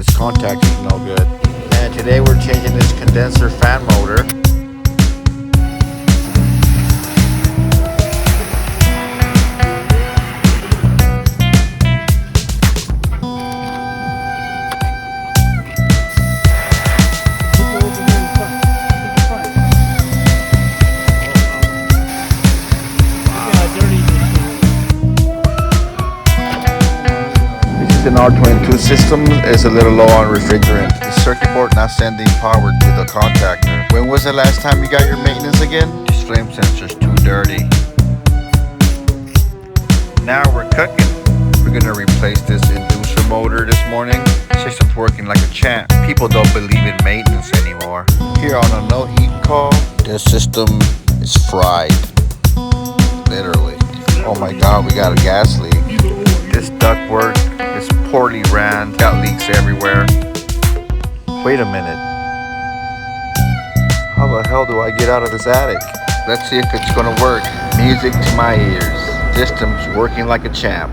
this contact is no good. And today we're changing this condenser fan motor. An R22 system is a little low on refrigerant. The circuit board not sending power to the contactor. When was the last time you got your maintenance again? This flame sensor's too dirty. Now we're cooking. We're gonna replace this inducer motor this morning. System's working like a champ. People don't believe in maintenance anymore. Here on a no heat call, the system is fried. Literally. Oh my god, we got a gas leak. This ductwork is poorly ran, got leaks everywhere. Wait a minute. How the hell do I get out of this attic? Let's see if it's gonna work. Music to my ears. System's working like a champ.